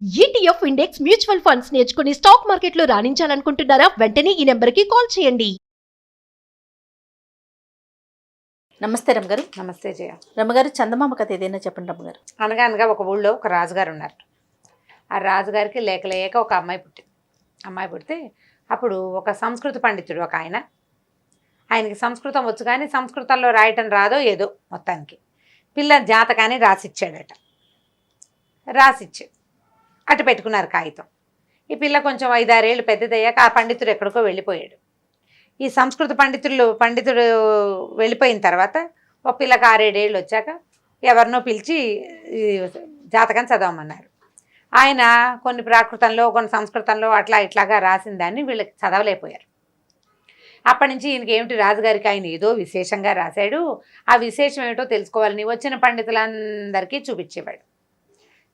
ETF index mutual funds నేర్చుకుని stock మార్కెట్లో రాణించాలనుకుంటున్నారా? వెంటనే ఈ నెంబర్కి కాల్ చేయండి. నమస్తే రమ్మగారు. నమస్తే జయ. రమ్మగారు, చందమామ కథ ఏదైనా చెప్పండి రమ్మగారు. అనగా ఒక ఊళ్ళో ఒక రాజుగారు ఉన్నారు. ఆ రాజుగారికి లేక ఒక అమ్మాయి పుట్టింది. అమ్మాయి పుడితే అప్పుడు ఒక సంస్కృత పండితుడు ఒక ఆయనకి సంస్కృతం వచ్చు, కానీ సంస్కృతంలో రాయటం రాదో ఏదో మొత్తానికి పిల్ల జాతకాన్ని రాసిచ్చాడట. అటు పెట్టుకున్నారు కాగితం. ఈ పిల్ల కొంచెం 5-6 ఏళ్ళు పెద్దదయ్యాక ఆ పండితుడు ఎక్కడికో వెళ్ళిపోయాడు. ఈ సంస్కృత పండితుడు వెళ్ళిపోయిన తర్వాత ఒక పిల్లకి 6-7 ఏళ్ళు వచ్చాక ఎవరినో పిలిచి జాతకం చదవమన్నారు. ఆయన కొన్ని ప్రాకృతంలో కొన్ని సంస్కృతంలో ఇట్లాగా రాసిన దాన్ని వీళ్ళకి చదవలేకపోయారు. అప్పటి నుంచి ఈయనకి ఏమిటి, రాజుగారికి ఆయన ఏదో విశేషంగా రాశాడు, ఆ విశేషం ఏమిటో తెలుసుకోవాలని వచ్చిన పండితులందరికీ చూపించేవాడు.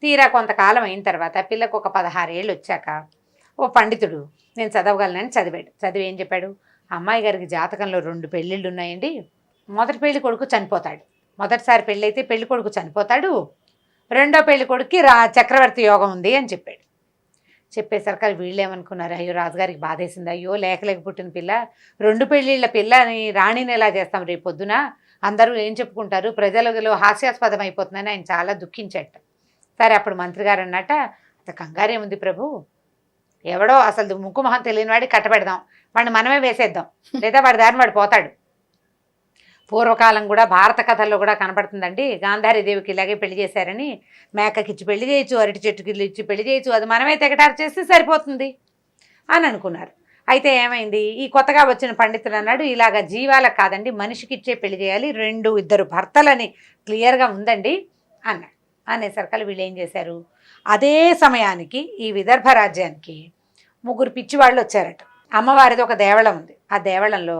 తీరా కొంతకాలం అయిన తర్వాత పిల్లకు ఒక 16 ఏళ్ళు వచ్చాక ఓ పండితుడు నేను చదవగలనని చదివాడు. చదివి ఏం చెప్పాడు, అమ్మాయి గారికి జాతకంలో 2 పెళ్ళిళ్ళు ఉన్నాయండి. మొదటి పెళ్లి కొడుకు చనిపోతాడు, మొదటిసారి పెళ్ళి అయితే పెళ్లి కొడుకు చనిపోతాడు, రెండో పెళ్లి కొడుకుకి చక్రవర్తి యోగం ఉంది అని చెప్పాడు. చెప్పేసరికి వీళ్ళు ఏమనుకున్నారు, అయ్యో రాజుగారికి బాధేసింది, అయ్యో లేక పుట్టిన పిల్ల, 2 పెళ్ళిళ్ళ పిల్లని రాణిని ఎలా చేస్తాం రేపు పొద్దున, అందరూ ఏం చెప్పుకుంటారు, ప్రజలలో హాస్యాస్పదం అయిపోతుందని ఆయన చాలా దుఃఖించట. సరే అప్పుడు మంత్రి గారు అన్నట్ట, అంత కంగారేముంది ప్రభు, ఎవడో అసలు ముక్కు మొహం తెలియని వాడికి కట్టబెడదాం, వాడిని మనమే వేసేద్దాం, లేదా వాడి దారిని వాడు పోతాడు. పూర్వకాలం కూడా భారత కథల్లో కూడా కనపడుతుందండి, గాంధారీదేవికి ఇలాగే పెళ్లి చేశారని, మేకకిచ్చి పెళ్లి చేయొచ్చు, అరటి చెట్టుకి ఇచ్చి పెళ్లి చేయొచ్చు, అది మనమే తెగటారు చేస్తే సరిపోతుంది అని అనుకున్నారు. అయితే ఏమైంది, ఈ కొత్తగా వచ్చిన పండితుడు అన్నాడు, ఇలాగ జీవాలకు కాదండి మనిషికి ఇచ్చే పెళ్లి చేయాలి, 2 భర్తలని క్లియర్గా ఉందండి అన్నాడు. అనేసరికి వీళ్ళు ఏం చేశారు, అదే సమయానికి ఈ విదర్భ రాజ్యానికి 3 పిచ్చివాళ్ళు వచ్చారట. అమ్మవారిది ఒక దేవళం ఉంది, ఆ దేవళంలో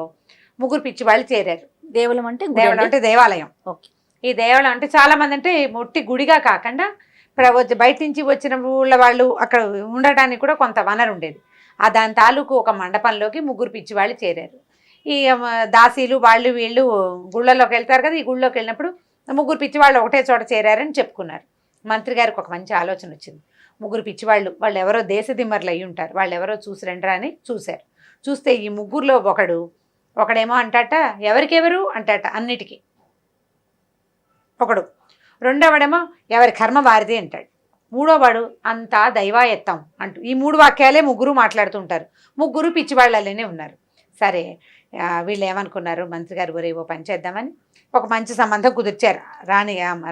3 పిచ్చివాళ్ళు చేరారు. దేవళం అంటే దేవాలయం. ఓకే. ఈ దేవళం అంటే చాలామంది అంటే మొట్టి గుడిగా కాకుండా బయట నుంచి వచ్చిన ఊళ్ళ వాళ్ళు అక్కడ ఉండటానికి కూడా కొంత వనరు ఉండేది. దాని తాలూకు ఒక మండపంలోకి 3 పిచ్చివాళ్ళు చేరారు. ఈ దాసీలు వాళ్ళు వీళ్ళు గుళ్ళలోకి వెళ్తారు కదా, ఈ గుళ్ళోకి వెళ్ళినప్పుడు 3 పిచ్చివాళ్ళు ఒకటే చోట చేరారని చెప్పుకున్నారు. మంత్రి గారికి ఒక మంచి ఆలోచన వచ్చింది. 3 పిచ్చివాళ్ళు వాళ్ళు ఎవరో దేశదిమ్మర్లు అయ్యి ఉంటారు, వాళ్ళు ఎవరో చూసి రండ్రా అని చూశారు. చూస్తే ఈ 3లో ఒకడేమో అంటాట ఎవరికెవరు అంటాట అన్నిటికీ ఒకడు, రెండోవాడేమో ఎవరి కర్మ వారిది అంటాడు, మూడోవాడు అంతా దైవాయత్తం అంటూ ఈ 3 వాక్యాలే 3 మాట్లాడుతుంటారు. 3 పిచ్చివాళ్ళనే ఉన్నారు. సరే వీళ్ళు ఏమనుకున్నారు, మంత్రి గారు రేవో పని చేద్దామని ఒక మంచి సంబంధం కుదిర్చారు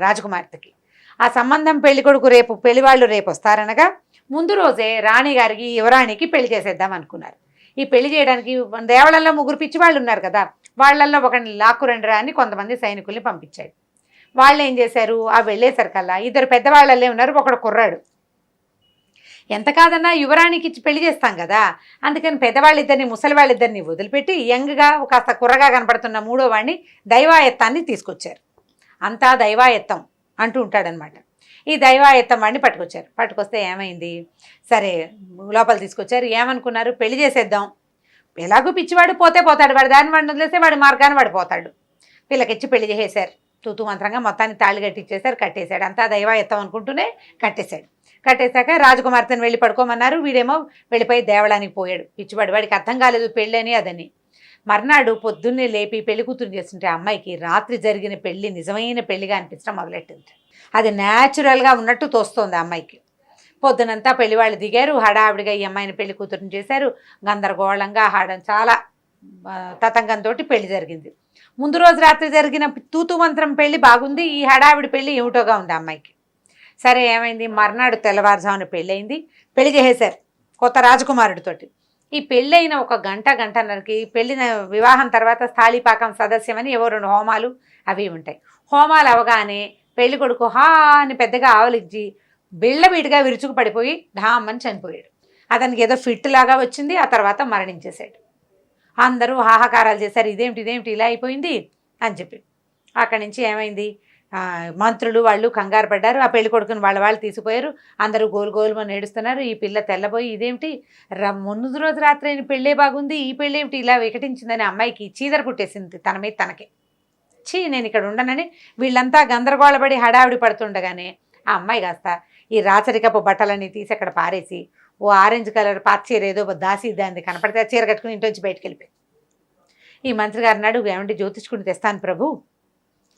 రాజకుమార్తెకి. ఆ సంబంధం పెళ్ళికొడుకు పెళ్లివాళ్ళు రేపు వస్తారనగా ముందు రోజే రాణిగారికి యువరాణికి పెళ్లి చేసేద్దాం అనుకున్నారు. ఈ పెళ్లి చేయడానికి దేవళంలో 3 పిచ్చివాళ్ళు ఉన్నారు కదా, వాళ్ళల్లో ఒకరిని లాక్కురండిరా అని కొంతమంది సైనికుల్ని పంపించాడు. వాళ్ళు ఏం చేశారు, ఆ వెళ్ళేసరికల్లా 2 పెద్దవాళ్ళల్లే ఉన్నారు, ఒకడు కుర్రాడు. ఎంత కాదన్నా యువరాణికి ఇచ్చి పెళ్లి చేస్తాం కదా, అందుకని పెద్దవాళ్ళిద్దరిని ముసలి వాళ్ళిద్దరిని వదిలిపెట్టి యంగ్గా కాస్త కుర్రగా కనపడుతున్న 3వ వాడిని దైవాయత్తాన్ని తీసుకొచ్చారు. అంతా దైవాయత్తం అంటూ ఉంటాడనమాట. ఈ దైవాయత్తం వాడిని పట్టుకొస్తే ఏమైంది, సరే లోపల తీసుకొచ్చారు. ఏమనుకున్నారు, పెళ్లి చేసేద్దాం, ఎలాగూ పిచ్చివాడు పోతాడు, వాడి దాన్ని వాడిని వదిలేస్తే వాడి మార్గాన్ని వాడు పోతాడు. పిల్లకిచ్చి పెళ్లి చేసేశారు. తూతూ మంత్రంగా మొత్తాన్ని తాళి కట్టించేశారు, కట్టేశాడు. అంతా దైవాయత్తం అనుకుంటూనే కట్టేశాక రాజకుమార్తెను వెళ్ళి పడుకోమన్నారు. వీడేమో వెళ్ళిపోయి దేవళానికి పోయాడు. పిచ్చివాడు, వాడికి అర్థం కాలేదు పెళ్ళని అదని. మర్నాడు పొద్దున్నే లేపి పెళ్లి కూతురు చేస్తుంటే అమ్మాయికి రాత్రి జరిగిన పెళ్లి నిజమైన పెళ్లిగా అనిపించడం మొదలెట్టింది. అది న్యాచురల్గా ఉన్నట్టు తోస్తోంది అమ్మాయికి. పొద్దునంతా పెళ్లివాళ్ళు దిగారు, హడావిడిగా ఈ అమ్మాయిని పెళ్లి కూతురుని చేశారు. గందరగోళంగా చాలా తతంగంతో పెళ్లి జరిగింది. ముందు రోజు రాత్రి జరిగిన తూతు మంత్రం పెళ్లి బాగుంది, ఈ హడావిడి పెళ్లి ఏమిటోగా ఉంది అమ్మాయికి. సరే ఏమైంది, మర్నాడు తెల్లవారుజామున పెళ్ళయింది. పెళ్లి చేసేశారు కొత్త రాజకుమారుడితోటి. ఈ పెళ్ళైన ఒక గంటన్నరకి పెళ్ళిన వివాహం తర్వాత స్థాళీపాకం సదస్యం అని 2 హోమాలు అవి ఉంటాయి. హోమాలు అవగానే పెళ్లి కొడుకు హా అని పెద్దగా ఆవలిచ్చి బిళ్ళబీటుగా విరుచుకు పడిపోయి ఢామ్మని చనిపోయాడు. అతనికి ఏదో ఫిట్ లాగా వచ్చింది, ఆ తర్వాత మరణించేశాడు. అందరూ హాహాకారాలు చేశారు, ఇదేమిటి ఇలా అయిపోయింది అని చెప్పి. అక్కడి నుంచి ఏమైంది, మంత్రులు వాళ్ళు కంగారు పడ్డారు. ఆ పెళ్లి కొడుకుని వాళ్ళు తీసుకుపోయారు. అందరూ గోలుమని ఏడుస్తున్నారు. ఈ పిల్ల తెల్లబోయి ఇదేమిటి, ముందు రోజు రాత్రి అయిన పెళ్ళే బాగుంది, ఈ పెళ్ళి ఏమిటి ఇలా వికటించిందని అమ్మాయికి చీదర పుట్టేసింది తన మీద తనకే. నేను ఇక్కడ ఉండనని వీళ్ళంతా గందరగోళపడి హడావిడి పడుతుండగానే ఆ అమ్మాయి కాస్త ఈ రాచరికపు బట్టలన్నీ తీసి అక్కడ పారేసి ఓ ఆరెంజ్ కలర్ పాత చీర ఏదో దాసి దాన్ని కనపడితే ఆ చీర కట్టుకుని ఇంటి నుంచి బయటకు వెళ్ళిపోయి ఈ మంత్రి గారు అన్నాడు, ఏమంటే జ్యోతిష్కుని తెస్తాను ప్రభు,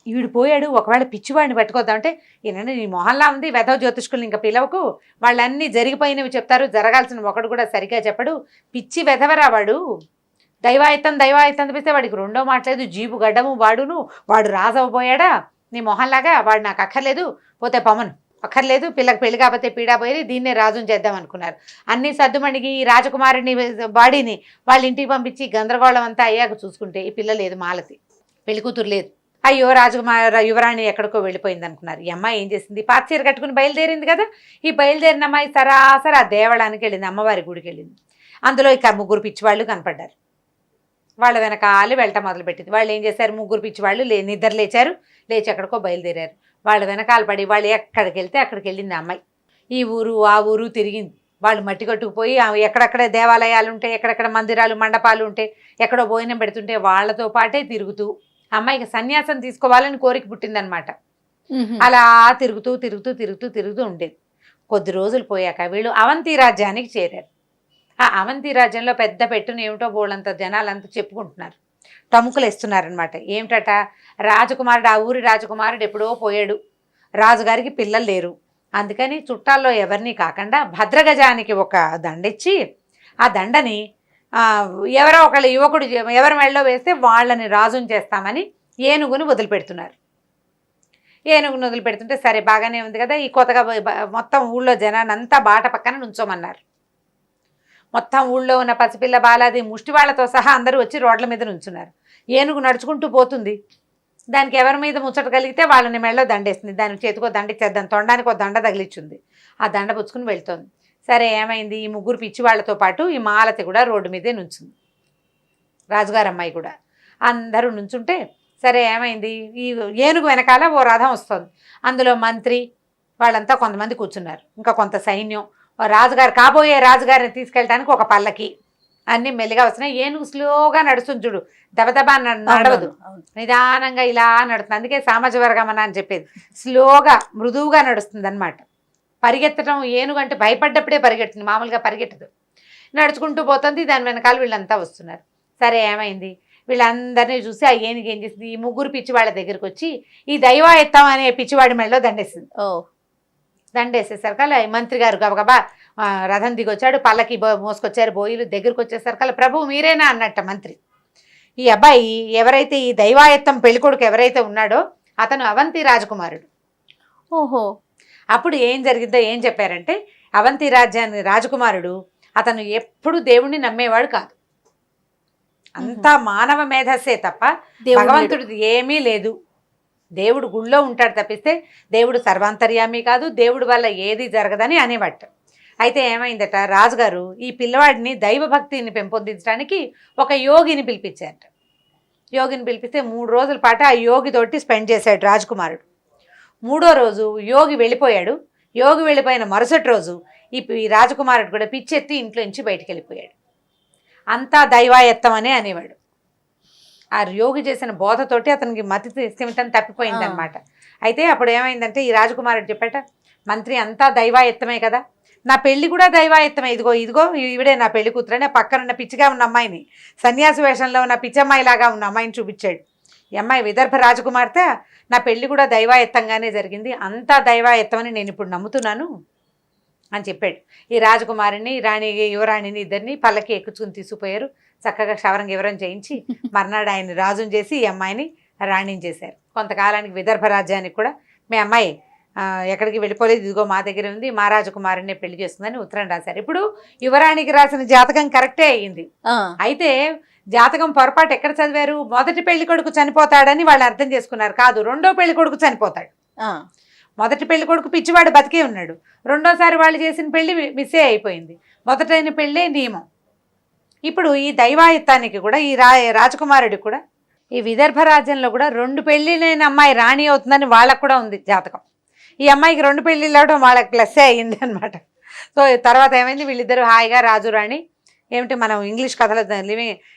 ఈవిడు పోయాడు, ఒకవేళ పిచ్చివాడిని పట్టుకోద్దామంటే ఈయన నీ మొహల్లా ఉంది, వెధవ జ్యోతిష్కుల్ని ఇంకా పిలవకు, వాళ్ళన్నీ జరిగిపోయినవి చెప్తారు, జరగాల్సిన ఒకడు కూడా సరిగ్గా చెప్పడు, పిచ్చి వెధవరా వాడు, దైవాయత్తం తప్పిస్తే వాడికి రెండో మాట్లేదు, జీబు గడ్డము వాడును, వాడు రాజవ్వబోయాడా నీ మొహల్లాగా, వాడు నాకు అక్కర్లేదు, పోతే పవన్ అక్కర్లేదు, పిల్లకి పెళ్లి కాకపోతే పీడా పోయి దీన్నే రాజుని చేద్దాం అనుకున్నారు. అన్ని సర్దుమణికి ఈ రాజకుమారుని బాడీని వాళ్ళ ఇంటికి పంపించి గందరగోళం అంతా అయ్యాక చూసుకుంటే ఈ పిల్ల లేదు, మాలతి పెళ్లి కూతురు లేదు. అయ్యో యువరాణి ఎక్కడికో వెళ్ళిపోయింది అనుకున్నారు. ఈ అమ్మాయి ఏం చేసింది, పాత చీర కట్టుకుని బయలుదేరింది కదా, ఈ బయలుదేరిన అమ్మాయి సరాసరి ఆ దేవాలయానికి వెళ్ళింది, అమ్మవారి గుడికి వెళ్ళింది. అందులో ఇక 3 పిచ్చివాళ్ళు కనపడ్డారు. వాళ్ళ వెనకాల వెళ్ళటం మొదలుపెట్టింది. వాళ్ళు ఏం చేశారు, 3 పిచ్చివాళ్ళు నిద్ర లేచారు, లేచి ఎక్కడికో బయలుదేరారు. వాళ్ళ వెనకాల పడి వాళ్ళు ఎక్కడికి వెళ్తే అక్కడికి వెళ్ళింది అమ్మాయి. ఈ ఊరు ఆ ఊరు తిరిగింది. వాళ్ళు మట్టి కట్టుకుపోయి ఎక్కడెక్కడ దేవాలయాలు ఉంటే, ఎక్కడెక్కడ మందిరాలు మండపాలు ఉంటే, ఎక్కడో భోజనం పెడుతుంటే వాళ్ళతో పాటే తిరుగుతూ అమ్మాయికి సన్యాసం తీసుకోవాలని కోరిక పుట్టిందనమాట. అలా తిరుగుతూ ఉండేది. కొద్ది రోజులు పోయాక వీళ్ళు అవంతి రాజ్యానికి చేరారు. ఆ అవంతి రాజ్యంలో పెద్ద పెట్టును ఏమిటో బోళ్ళంత జనాలంతా చెప్పుకుంటున్నారు, టముకులు ఇస్తున్నారనమాట. ఏమిటట, రాజకుమారుడు, ఆ ఊరి రాజకుమారుడు ఎప్పుడో పోయాడు, రాజుగారికి పిల్లలు లేరు, అందుకని చుట్టాల్లో ఎవరిని కాకుండా భద్రగజానికి ఒక దండ ఇచ్చి ఆ దండని ఎవరో ఒకళ్ళ యువకుడు ఎవరి మెడలో వేస్తే వాళ్ళని రాజుని చేస్తామని ఏనుగుని వదిలిపెడుతున్నారు. ఏనుగుని వదిలిపెడుతుంటే సరే బాగానే ఉంది కదా, ఈ కొత్తగా మొత్తం ఊళ్ళో జనాన్ని అంతా బాట పక్కన నుంచోమన్నారు. మొత్తం ఊళ్ళో ఉన్న పసిపిల్ల బాలాది ముష్టి వాళ్ళతో సహా అందరూ వచ్చి రోడ్ల మీద నుంచున్నారు. ఏనుగు నడుచుకుంటూ పోతుంది, దానికి ఎవరి మీద ముచ్చట కలిగితే వాళ్ళని మెడలో దండేస్తుంది, దాని చేతికో దండ ఇచ్చేద్దాం, తొండానికి ఒక దండ తగిలిచ్చింది, ఆ దండ పుచ్చుకుని వెళ్తోంది. సరే ఏమైంది, ఈ 3 పిచ్చి వాళ్ళతో పాటు ఈ మాలతి కూడా రోడ్డు మీదే నుంచుంది, రాజుగారు అమ్మాయి కూడా. అందరూ నుంచుంటే సరే ఏమైంది, ఈ ఏనుగు వెనకాల ఓ రథం వస్తుంది, అందులో మంత్రి వాళ్ళంతా కొంతమంది కూర్చున్నారు, ఇంకా కొంత సైన్యం, రాజుగారు కాబోయే రాజుగారిని తీసుకెళ్ళడానికి ఒక పల్లకి, అన్నీ మెల్లిగా వస్తున్నాయి. ఏనుగు స్లోగా నడుస్తుంది చూడు, దబదబా నడవదు, నిదానంగా ఇలా నడుస్తుంది. అందుకే సామాజ వర్గమన అని చెప్పేది, స్లోగా మృదువుగా నడుస్తుంది అనమాట. పరిగెత్తడం, ఏనుగు అంటే భయపడ్డప్పుడే పరిగెడుతుంది, మామూలుగా పరిగెట్టదు, నడుచుకుంటూ పోతుంది. దాని వెనకాల వీళ్ళంతా వస్తున్నారు. సరే ఏమైంది, వీళ్ళందరినీ చూసి ఆ ఏనుగు ఏం చేసింది, ఈ 3 పిచ్చివాళ్ళ దగ్గరికి వచ్చి ఈ దైవాయత్తం అనే పిచ్చివాడి మెడలో దండేసింది. దండేసేసరికల్లా మంత్రి గారు గబగబా రథం దిగొచ్చాడు, పల్లకి మోసుకొచ్చారు, బోయిలు దగ్గరికి వచ్చేసరికల్లా ప్రభు మీరేనా అన్నట్ట మంత్రి. ఈ అబ్బాయి ఎవరైతే ఈ దైవాయత్తం పెళ్ళికొడుకు ఎవరైతే ఉన్నాడో అతను అవంతి రాజకుమారుడు. ఓహో. అప్పుడు ఏం జరిగిందో ఏం చెప్పారంటే, అవంతి రాజ్యాన్ని రాజకుమారుడు అతను ఎప్పుడు దేవుణ్ణి నమ్మేవాడు కాదు, అంతా మానవ మేధస్సే తప్ప భగవంతుడిది ఏమీ లేదు. దేవుడు గుళ్ళో ఉంటాడు తప్పిస్తే దేవుడు సర్వాంతర్యామి కాదు, దేవుడి వల్ల ఏది జరగదని అనేవాట. అయితే ఏమైందట, రాజుగారు ఈ పిల్లవాడిని దైవభక్తిని పెంపొందించడానికి ఒక యోగిని పిలిపించారట. యోగిని పిలిపిస్తే 3 రోజుల పాటు ఆ యోగితోటి స్పెండ్ చేశాడు రాజకుమారుడు. 3వ రోజు యోగి వెళ్ళిపోయాడు. యోగి వెళ్ళిపోయిన మరుసటి రోజు ఈ రాజకుమారుడు కూడా పిచ్చెత్తి ఇంట్లో నుంచి బయటికి వెళ్ళిపోయాడు. అంతా దైవాయత్తం అనే అనేవాడు. ఆ యోగి చేసిన బోధతోటి అతనికి మతి స్థిమితం తప్పిపోయిందనమాట. అయితే అప్పుడు ఏమైందంటే, ఈ రాజకుమారుడు చెప్పాట, మంత్రి అంతా దైవాయత్తమే కదా, నా పెళ్లి కూడా దైవాయత్తమే, ఇదిగో ఈవిడే నా పెళ్లి కూతురని పక్కనున్న పిచ్చిగా ఉన్న అమ్మాయిని, సన్యాసి వేషంలో ఉన్న పిచ్చమ్మాయిలాగా ఉన్న అమ్మాయిని చూపించాడు. ఈ అమ్మాయి విదర్భ రాజకుమార్తె, నా పెళ్లి కూడా దైవాయత్తంగానే జరిగింది, అంతా దైవాయత్తమని నేను ఇప్పుడు నమ్ముతున్నాను అని చెప్పాడు. ఈ రాజకుమారిని యువరాణిని ఇద్దరిని పల్లకి ఎక్కించుకుని తీసుకుపోయారు. చక్కగా క్షవరం వివరం చేయించి మర్నాడు ఆయన్ని రాజుని చేసి ఈ అమ్మాయిని రాణిని చేశారు. కొంతకాలానికి విదర్భ రాజ్యానికి కూడా మీ అమ్మాయి ఎక్కడికి వెళ్ళిపోలేదు, ఇదిగో మా దగ్గర ఉంది, మా రాజకుమారిని పెళ్లి చేస్తుందని ఉత్తరం రాశారు. ఇప్పుడు యువరాణికి రాసిన జాతకం కరెక్టే అయ్యింది. అయితే జాతకం పొరపాటు ఎక్కడ చదివారు, మొదటి పెళ్లి కొడుకు చనిపోతాడని వాళ్ళు అర్థం చేసుకున్నారు. కాదు, 2వ పెళ్లి కొడుకు చనిపోతాడు. మొదటి పెళ్లి కొడుకు పిచ్చివాడు బతికే ఉన్నాడు, 2వసారి వాళ్ళు చేసిన పెళ్లి మిస్సే అయిపోయింది, మొదటైన పెళ్ళే నియమం. ఇప్పుడు ఈ దైవాయత్తానికి కూడా ఈ రాజకుమారుడికి కూడా ఈ విదర్భ రాజ్యంలో కూడా 2 పెళ్ళిళ్ళైన అమ్మాయి రాణి అవుతుందని వాళ్ళకు కూడా ఉంది జాతకం. ఈ అమ్మాయికి 2 పెళ్ళిళ్ళు అవడం వాళ్ళకి ప్లస్సే అయ్యింది అనమాట. సో తర్వాత ఏమైంది, వీళ్ళిద్దరూ హాయిగా రాజు రాణి ఏమిటి మనం ఇంగ్లీష్ కథలో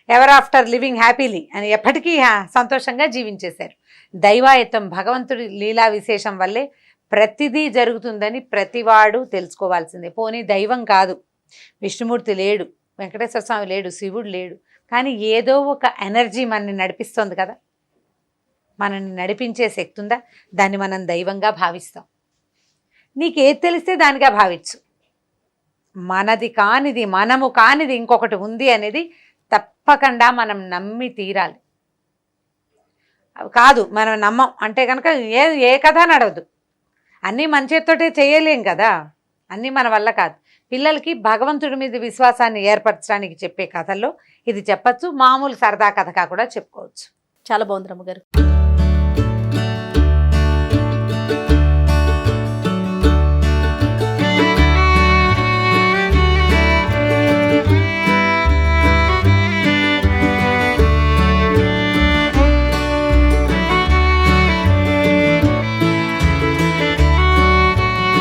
ఎవర్ ఆఫ్టర్ లివింగ్ హ్యాపీలీ అని ఎప్పటికీ సంతోషంగా జీవించేశారు. దైవాయత్తం భగవంతుడి లీలా విశేషం వల్లే ప్రతిదీ జరుగుతుందని ప్రతివాడు తెలుసుకోవాల్సిందే. పోనీ దైవం కాదు, విష్ణుమూర్తి లేడు, వెంకటేశ్వర స్వామి లేడు, శివుడు లేడు, కానీ ఏదో ఒక ఎనర్జీ మనని నడిపిస్తుంది కదా. మనల్ని నడిపించే శక్తి ఉందా, దాన్ని మనం దైవంగా భావిస్తాం. నీకేది తెలిస్తే దానిగా భావించు. మనది కానిది, మనము కానిది ఇంకొకటి ఉంది అనేది తప్పకుండా మనం నమ్మి తీరాలి. కాదు మనం నమ్మం అంటే కనుక ఏ కథ నడవదు. అన్నీ మన చేతితోటే చేయలేం కదా, అన్నీ మన వల్ల కాదు. పిల్లలకి భగవంతుడి మీద విశ్వాసాన్ని ఏర్పరచడానికి చెప్పే కథల్లో ఇది చెప్పచ్చు. మామూలు సరదా కథగా కూడా చెప్పుకోవచ్చు. చాలా బాగుంది రమ్మగారు.